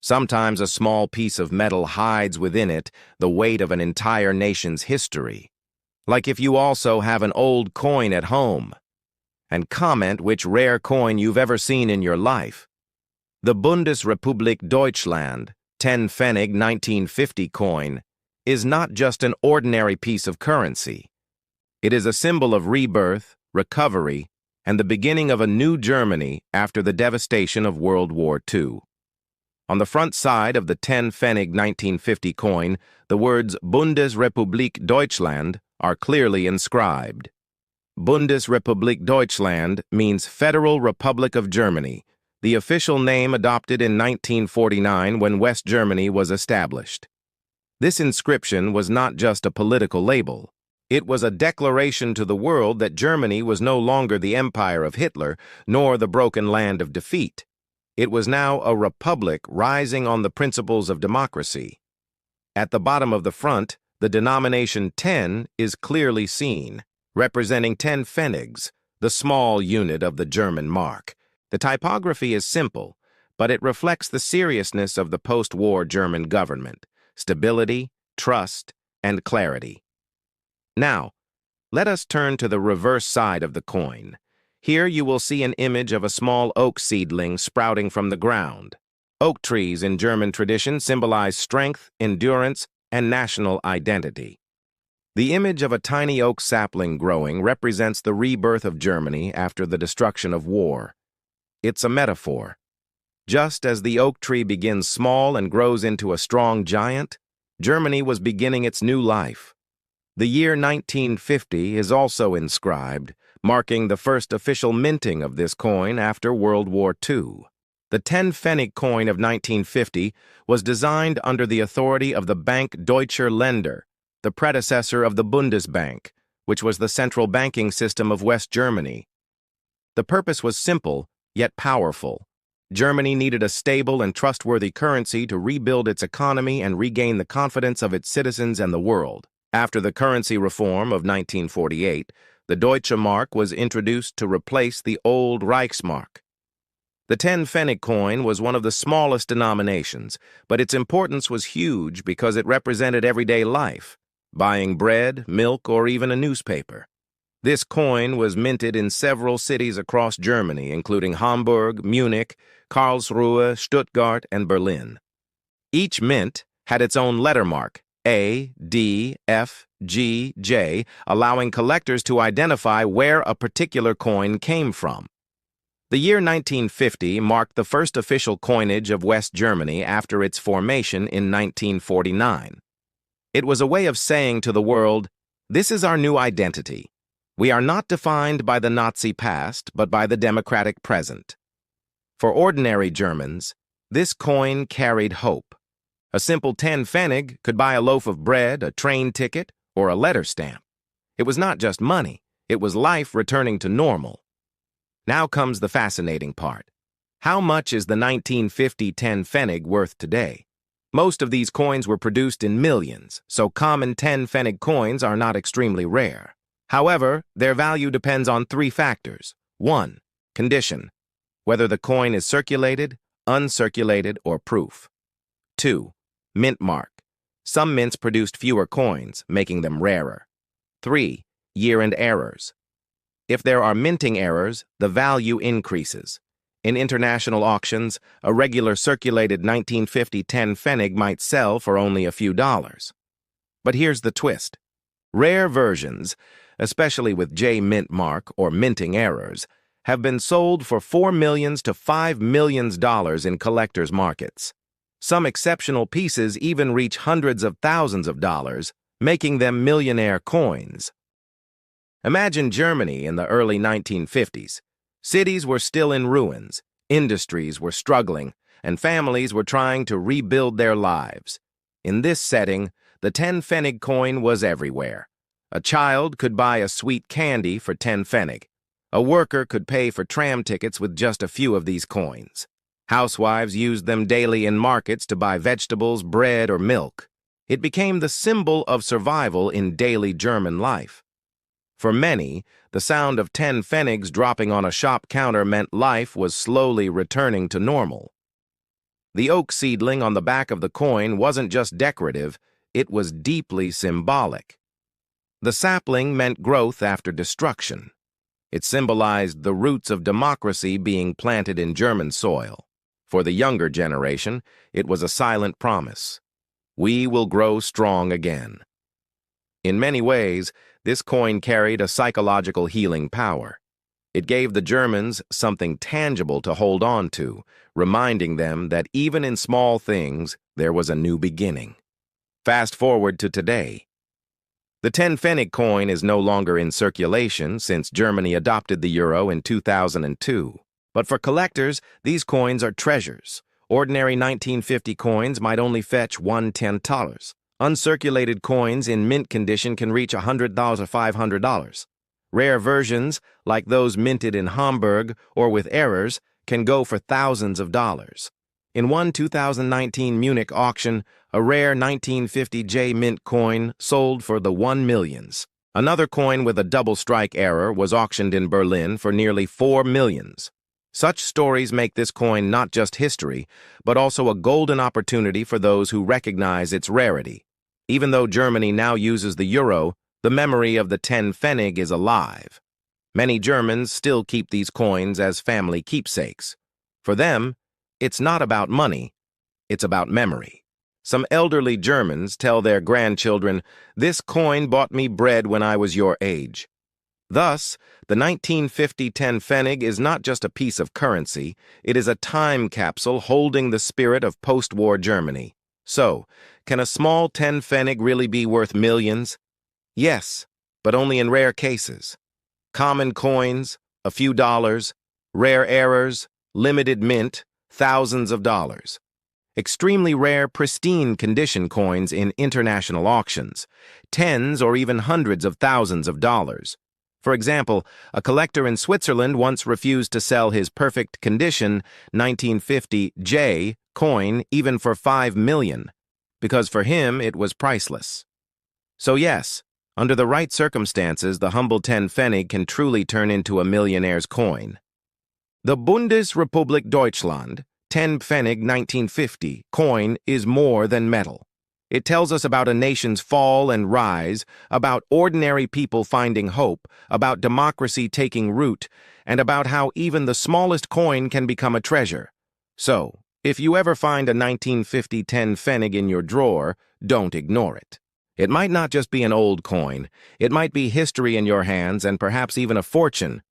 Sometimes a small piece of metal hides within it the weight of an entire nation's history. Like if you also have an old coin at home. And comment which rare coin you've ever seen in your life. The Bundesrepublik Deutschland 10 Pfennig 1950 coin is not just an ordinary piece of currency. It is a symbol of rebirth, recovery, and the beginning of a new Germany after the devastation of World War II. On the front side of the 10 Pfennig 1950 coin, the words Bundesrepublik Deutschland are clearly inscribed. Bundesrepublik Deutschland means Federal Republic of Germany, the official name adopted in 1949 when West Germany was established. This inscription was not just a political label. It was a declaration to the world that Germany was no longer the empire of Hitler, nor the broken land of defeat. It was now a republic rising on the principles of democracy. At the bottom of the front, the denomination 10 is clearly seen, representing 10 pfennigs, the small unit of the German mark. The typography is simple, but it reflects the seriousness of the post-war German government, stability, trust, and clarity. Now, let us turn to the reverse side of the coin. Here you will see an image of a small oak seedling sprouting from the ground. Oak trees in German tradition symbolize strength, endurance, and national identity. The image of a tiny oak sapling growing represents the rebirth of Germany after the destruction of war. It's a metaphor. Just as the oak tree begins small and grows into a strong giant, Germany was beginning its new life. The year 1950 is also inscribed, marking the first official minting of this coin after World War II. The 10 Pfennig coin of 1950 was designed under the authority of the Bank Deutscher Länder, the predecessor of the Bundesbank, which was the central banking system of West Germany. The purpose was simple, yet powerful. Germany needed a stable and trustworthy currency to rebuild its economy and regain the confidence of its citizens and the world. After the currency reform of 1948, the Deutsche Mark was introduced to replace the old Reichsmark. The 10 Pfennig coin was one of the smallest denominations, but its importance was huge because it represented everyday life, buying bread, milk, or even a newspaper. This coin was minted in several cities across Germany, including Hamburg, Munich, Karlsruhe, Stuttgart, and Berlin. Each mint had its own lettermark, A, D, F, G, J, allowing collectors to identify where a particular coin came from. The year 1950 marked the first official coinage of West Germany after its formation in 1949. It was a way of saying to the world, "This is our new identity. We are not defined by the Nazi past, but by the democratic present." For ordinary Germans, this coin carried hope. A simple 10 Pfennig could buy a loaf of bread, a train ticket, or a letter stamp. It was not just money, it was life returning to normal. Now comes the fascinating part. How much is the 1950 10 Pfennig worth today? Most of these coins were produced in millions, so common 10 Pfennig coins are not extremely rare. However, their value depends on three factors. 1. Condition, whether the coin is circulated, uncirculated, or proof. 2. Mint mark. Some mints produced fewer coins, making them rarer. 3. Year and errors. If there are minting errors, the value increases. In international auctions, a regular circulated 1950 10 Pfennig might sell for only a few dollars. But here's the twist. Rare versions, especially with J mint mark or minting errors, have been sold for $4 million to $5 million in collectors' markets. Some exceptional pieces even reach hundreds of thousands of dollars, making them millionaire coins. Imagine Germany in the early 1950s. Cities were still in ruins, industries were struggling, and families were trying to rebuild their lives. In this setting, the 10 Pfennig coin was everywhere. A child could buy a sweet candy for 10 Pfennig. A worker could pay for tram tickets with just a few of these coins. Housewives used them daily in markets to buy vegetables, bread, or milk. It became the symbol of survival in daily German life. For many, the sound of 10 Pfennigs dropping on a shop counter meant life was slowly returning to normal. The oak seedling on the back of the coin wasn't just decorative, it was deeply symbolic. The sapling meant growth after destruction. It symbolized the roots of democracy being planted in German soil. For the younger generation, it was a silent promise. We will grow strong again. In many ways, this coin carried a psychological healing power. It gave the Germans something tangible to hold on to, reminding them that even in small things, there was a new beginning. Fast forward to today. The 10 Pfennig coin is no longer in circulation since Germany adopted the euro in 2002. But for collectors, these coins are treasures. Ordinary 1950 coins might only fetch $110. Uncirculated coins in mint condition can reach $100 or $500. Rare versions, like those minted in Hamburg or with errors, can go for thousands of dollars. In one 2019 Munich auction, a rare 1950 J mint coin sold for the 1 millions. Another coin with a double strike error was auctioned in Berlin for nearly 4 millions. Such stories make this coin not just history, but also a golden opportunity for those who recognize its rarity. Even though Germany now uses the euro, the memory of the 10 Pfennig is alive. Many Germans still keep these coins as family keepsakes. For them, it's not about money, it's about memory. Some elderly Germans tell their grandchildren, "This coin bought me bread when I was your age." Thus, the 1950 10 Pfennig is not just a piece of currency, it is a time capsule holding the spirit of post-war Germany. So, can a small 10 Pfennig really be worth millions? Yes, but only in rare cases. Common coins, a few dollars, rare errors, limited mint, thousands of dollars. Extremely rare, pristine condition coins in international auctions, tens or even hundreds of thousands of dollars. For example, a collector in Switzerland once refused to sell his perfect condition 1950 J coin even for $5 million, because for him it was priceless. So yes, under the right circumstances, the humble 10 Pfennig can truly turn into a millionaire's coin. The Bundesrepublik Deutschland 10 Pfennig 1950 coin is more than metal. It tells us about a nation's fall and rise, about ordinary people finding hope, about democracy taking root, and about how even the smallest coin can become a treasure. So, if you ever find a 1950 10 Pfennig in your drawer, don't ignore it. It might not just be an old coin, it might be history in your hands and perhaps even a fortune